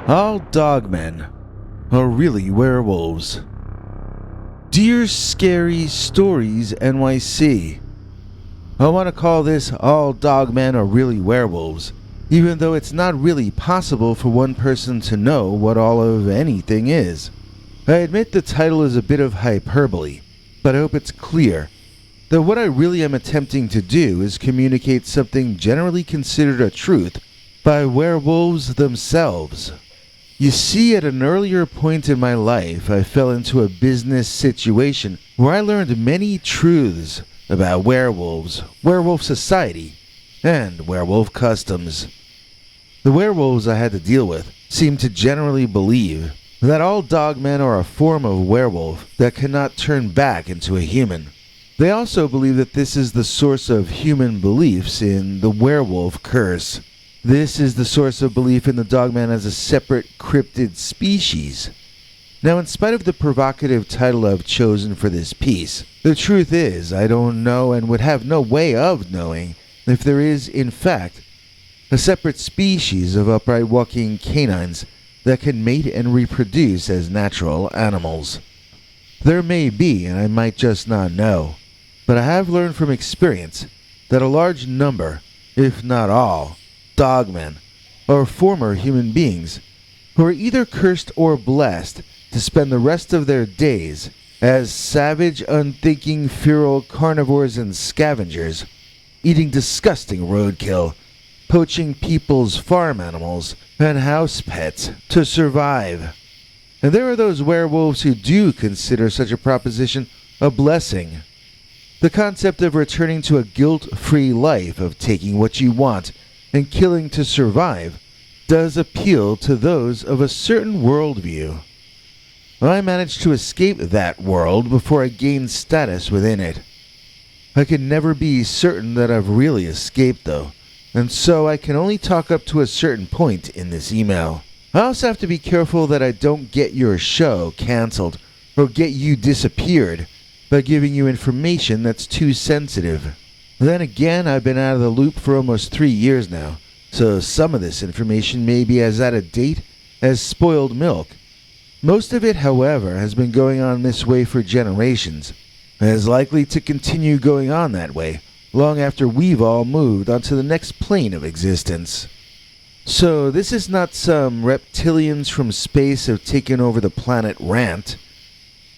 All dogmen are really werewolves. Dear Scary Stories NYC. I want to call this All Dogmen Are Really Werewolves, even though it's not really possible for one person to know what all of anything is. I admit the title is a bit of hyperbole, but I hope it's clear that what I really am attempting to do is communicate something generally considered a truth by werewolves themselves. You see, at an earlier point in my life, I fell into a business situation where I learned many truths about werewolves, werewolf society, and werewolf customs. The werewolves I had to deal with seemed to generally believe that all dogmen are a form of werewolf that cannot turn back into a human. They also believe that this is the source of human beliefs in the werewolf curse. This is the source of belief in the dogman as a separate cryptid species. Now, in spite of the provocative title I've chosen for this piece, the truth is I don't know and would have no way of knowing if there is, in fact, a separate species of upright walking canines that can mate and reproduce as natural animals. There may be, and I might just not know, but I have learned from experience that a large number, if not all, dogmen are former human beings who are either cursed or blessed to spend the rest of their days as savage, unthinking, feral carnivores and scavengers, eating disgusting roadkill, poaching people's farm animals and house pets to survive. And there are those werewolves who do consider such a proposition a blessing. The concept of returning to a guilt-free life of taking what you want and killing to survive does appeal to those of a certain worldview. I managed to escape that world before I gained status within it. I can never be certain that I've really escaped though, and so I can only talk up to a certain point in this email. I also have to be careful that I don't get your show cancelled or get you disappeared by giving you information that's too sensitive. Then again, I've been out of the loop for almost 3 years now, so some of this information may be as out of date as spoiled milk. Most of it, however, has been going on this way for generations, and is likely to continue going on that way long after we've all moved onto the next plane of existence. So this is not some reptilians from space have taken over the planet rant.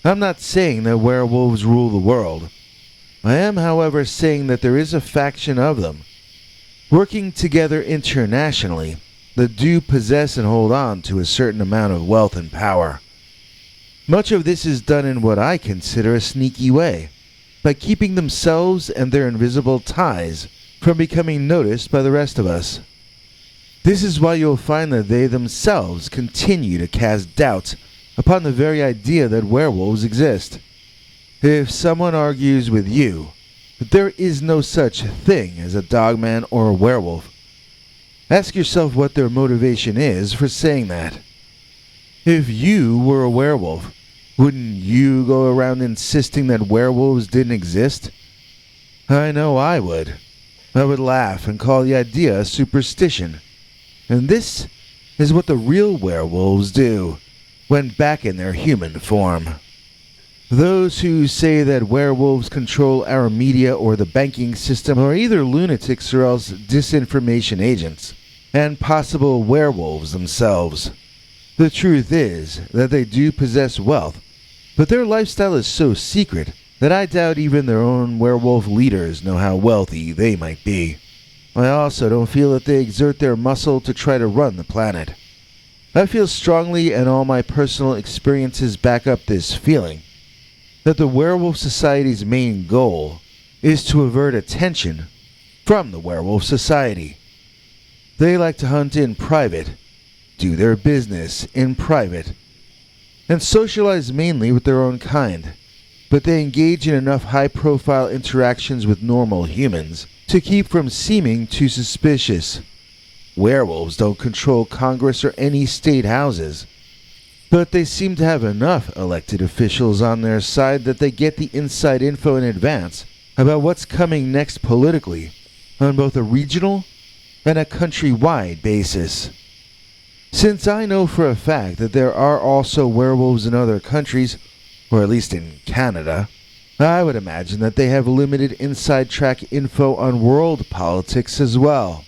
I'm not saying that werewolves rule the world. I am, however, saying that there is a faction of them, working together internationally, that do possess and hold on to a certain amount of wealth and power. Much of this is done in what I consider a sneaky way, by keeping themselves and their invisible ties from becoming noticed by the rest of us. This is why you'll find that they themselves continue to cast doubts upon the very idea that werewolves exist. If someone argues with you that there is no such thing as a dogman or a werewolf, ask yourself what their motivation is for saying that. If you were a werewolf, wouldn't you go around insisting that werewolves didn't exist? I know I would. I would laugh and call the idea a superstition. And this is what the real werewolves do when back in their human form. Those who say that werewolves control our media or the banking system are either lunatics or else disinformation agents, and possible werewolves themselves. The truth is that they do possess wealth, but their lifestyle is so secret that I doubt even their own werewolf leaders know how wealthy they might be. I also don't feel that they exert their muscle to try to run the planet. I feel strongly, and all my personal experiences back up this feeling, that the Werewolf Society's main goal is to avert attention from the Werewolf Society. They like to hunt in private, do their business in private, and socialize mainly with their own kind, but they engage in enough high-profile interactions with normal humans to keep from seeming too suspicious. Werewolves don't control Congress or any state houses, but they seem to have enough elected officials on their side that they get the inside info in advance about what's coming next politically on both a regional and a countrywide basis. Since I know for a fact that there are also werewolves in other countries, or at least in Canada, I would imagine that they have limited inside track info on world politics as well.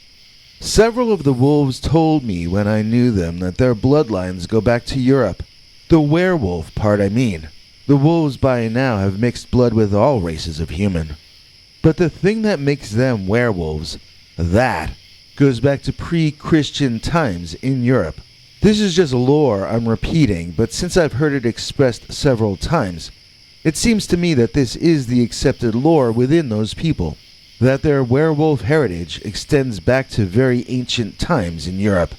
Several of the wolves told me when I knew them that their bloodlines go back to Europe. The werewolf part, I mean. The wolves by now have mixed blood with all races of human. But the thing that makes them werewolves, that goes back to pre-Christian times in Europe. This is just lore I'm repeating, but since I've heard it expressed several times, it seems to me that this is the accepted lore within those people, that their werewolf heritage extends back to very ancient times in Europe,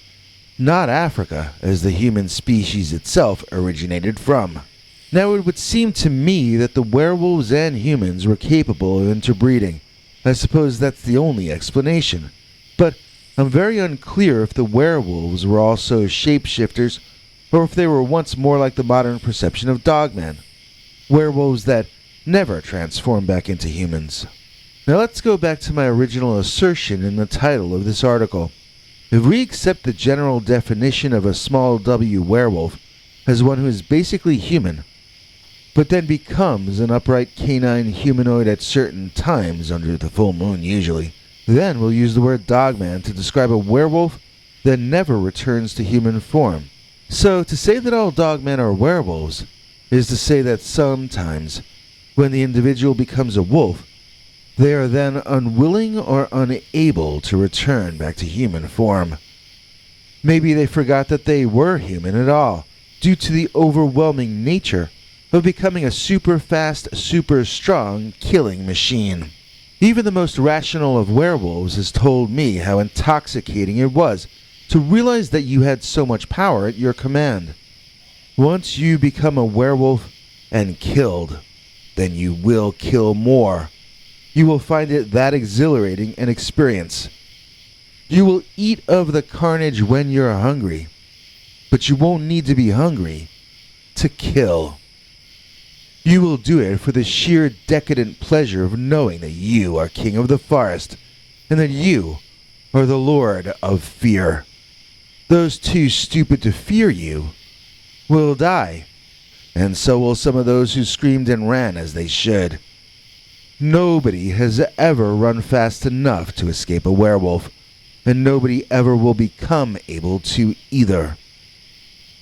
not Africa, as the human species itself originated from. Now it would seem to me that the werewolves and humans were capable of interbreeding. I suppose that's the only explanation. But I'm very unclear if the werewolves were also shapeshifters, or if they were once more like the modern perception of dogmen, werewolves that never transform back into humans. Now let's go back to my original assertion in the title of this article. If we accept the general definition of a small w werewolf as one who is basically human, but then becomes an upright canine humanoid at certain times under the full moon usually, then we'll use the word dogman to describe a werewolf that never returns to human form. So to say that all dogmen are werewolves is to say that sometimes, when the individual becomes a wolf, they are then unwilling or unable to return back to human form. Maybe they forgot that they were human at all, due to the overwhelming nature of becoming a super fast, super strong killing machine. Even the most rational of werewolves has told me how intoxicating it was to realize that you had so much power at your command. Once you become a werewolf and killed, then you will kill more. You will find it that exhilarating an experience. You will eat of the carnage when you're hungry, but you won't need to be hungry to kill. You will do it for the sheer decadent pleasure of knowing that you are king of the forest, and that you are the lord of fear. Those too stupid to fear you will die, and so will some of those who screamed and ran as they should. Nobody has ever run fast enough to escape a werewolf, and nobody ever will become able to either.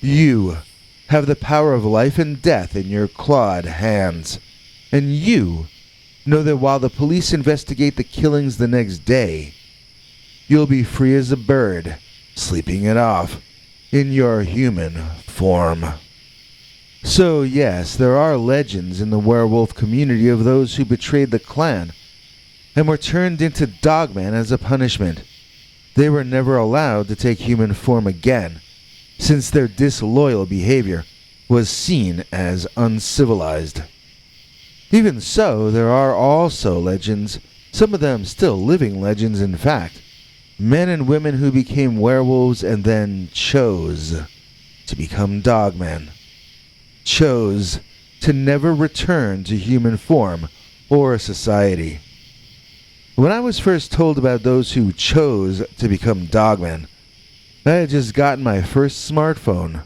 You have the power of life and death in your clawed hands, and you know that while the police investigate the killings the next day, you'll be free as a bird, sleeping it off, in your human form. So yes, there are legends in the werewolf community of those who betrayed the clan and were turned into dogmen as a punishment. They were never allowed to take human form again, since their disloyal behavior was seen as uncivilized. Even so, there are also legends, some of them still living legends in fact, men and women who became werewolves and then chose to become dogmen. Chose to never return to human form or society. When I was first told about those who chose to become dogmen, I had just gotten my first smartphone.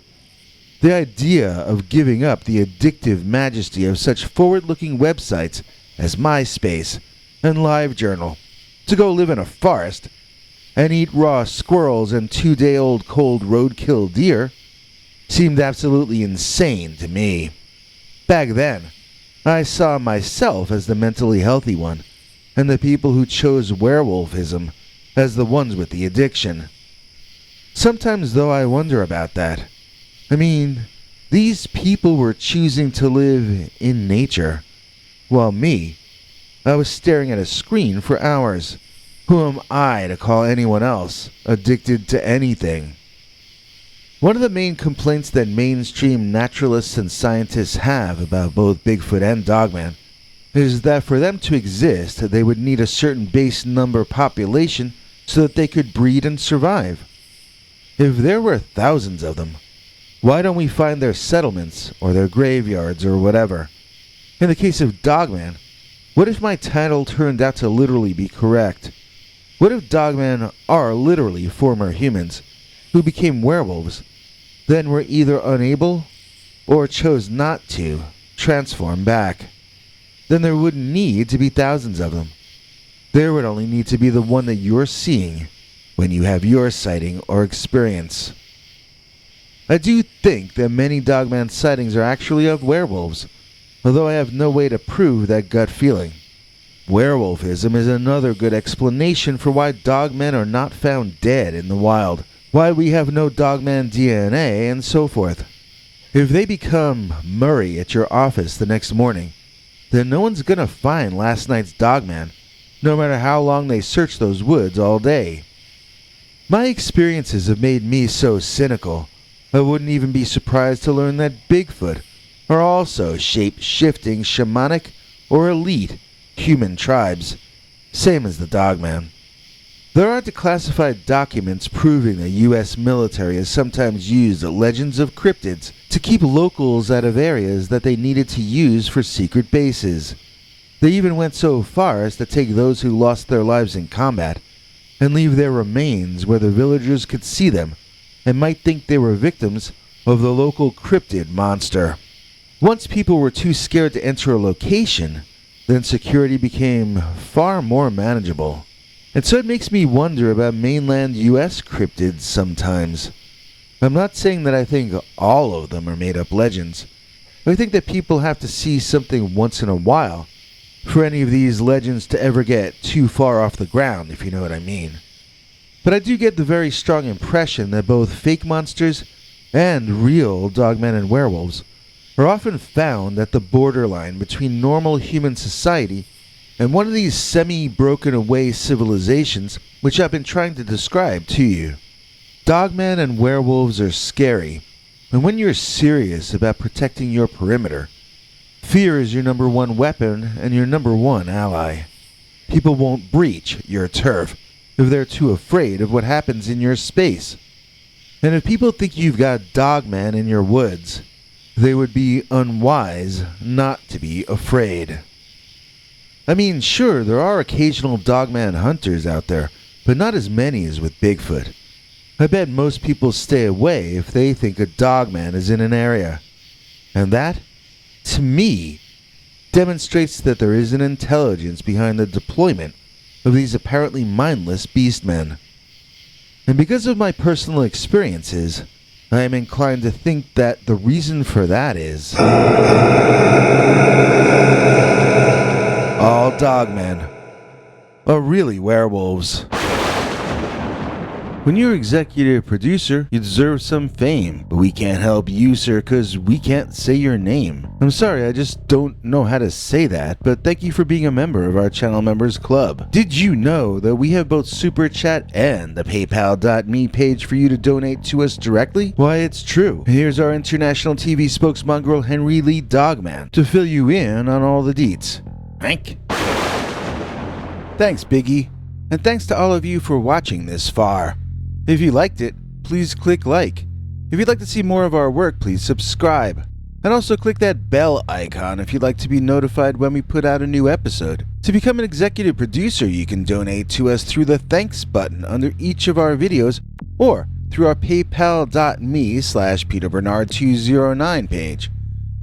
The idea of giving up the addictive majesty of such forward-looking websites as MySpace and LiveJournal to go live in a forest and eat raw squirrels and 2-day-old cold roadkill deer seemed absolutely insane to me. Back then, I saw myself as the mentally healthy one, and the people who chose werewolfism as the ones with the addiction. Sometimes, though, I wonder about that. I mean, these people were choosing to live in nature, while me, I was staring at a screen for hours. Who am I to call anyone else addicted to anything? One of the main complaints that mainstream naturalists and scientists have about both Bigfoot and Dogman is that for them to exist, they would need a certain base number population so that they could breed and survive. If there were thousands of them, why don't we find their settlements or their graveyards or whatever? In the case of Dogman, what if my title turned out to literally be correct? What if Dogmen are literally former humans, who became werewolves, then were either unable or chose not to transform back. Then there wouldn't need to be thousands of them. There would only need to be the one that you're seeing when you have your sighting or experience. I do think that many Dogman sightings are actually of werewolves, although I have no way to prove that gut feeling. Werewolfism is another good explanation for why dogmen are not found dead in the wild, why we have no dogman DNA, and so forth. If they become Murray at your office the next morning, then no one's gonna find last night's dogman, no matter how long they search those woods all day. My experiences have made me so cynical, I wouldn't even be surprised to learn that Bigfoot are also shape-shifting shamanic or elite human tribes, same as the dogman. There are declassified documents proving the U.S. military has sometimes used legends of cryptids to keep locals out of areas that they needed to use for secret bases. They even went so far as to take those who lost their lives in combat and leave their remains where the villagers could see them and might think they were victims of the local cryptid monster. Once people were too scared to enter a location, then security became far more manageable. And so it makes me wonder about mainland US cryptids sometimes. I'm not saying that I think all of them are made-up legends. I think that people have to see something once in a while for any of these legends to ever get too far off the ground, if you know what I mean. But I do get the very strong impression that both fake monsters and real dogmen and werewolves are often found at the borderline between normal human society and one of these semi-broken away civilizations which I've been trying to describe to you. Dogmen and werewolves are scary, and when you're serious about protecting your perimeter, fear is your number one weapon and your number one ally. People won't breach your turf if they're too afraid of what happens in your space. And if people think you've got dogmen in your woods, they would be unwise not to be afraid. I mean, sure, there are occasional dogman hunters out there, but not as many as with Bigfoot. I bet most people stay away if they think a dogman is in an area. And that, to me, demonstrates that there is an intelligence behind the deployment of these apparently mindless beastmen. And because of my personal experiences, I am inclined to think that the reason for that is all dogmen are really werewolves. When you're executive producer, you deserve some fame, but we can't help you, sir, because we can't say your name. I'm sorry, I just don't know how to say that, but thank you for being a member of our channel members club. Did you know that we have both Super Chat and the PayPal.me page for you to donate to us directly? Why, it's true. Here's our international TV spokesmongrel Henry Lee Dogman to fill you in on all the deets. Hank? Thanks, Biggie. And thanks to all of you for watching this far. If you liked it, please click like. If you'd like to see more of our work, please subscribe. And also click that bell icon if you'd like to be notified when we put out a new episode. To become an executive producer, you can donate to us through the thanks button under each of our videos or through our paypal.me/PeterBernard209 page.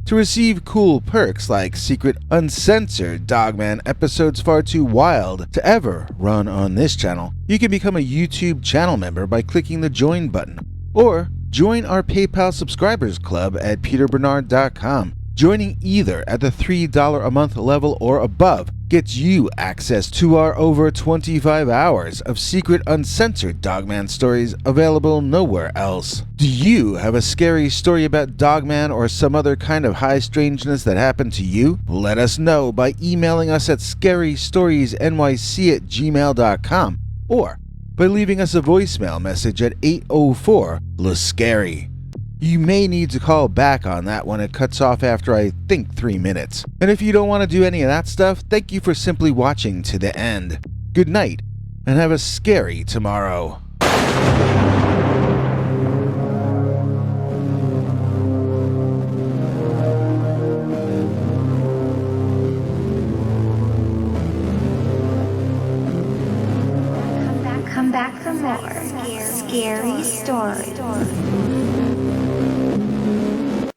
To receive cool perks like secret uncensored Dogman episodes far too wild to ever run on this channel, you can become a YouTube channel member by clicking the join button, or join our PayPal subscribers club at peterbernard.com. Joining either at the $3 a month level or above gets you access to our over 25 hours of secret uncensored Dogman stories available nowhere else. Do you have a scary story about Dogman or some other kind of high strangeness that happened to you? Let us know by emailing us at scarystoriesnyc@gmail.com or by leaving us a voicemail message at 804-LA-SCARY. You may need to call back on that when it cuts off after I think 3 minutes. And if you don't want to do any of that stuff, thank you for simply watching to the end. Good night, and have a scary tomorrow. Come back for more. scary story.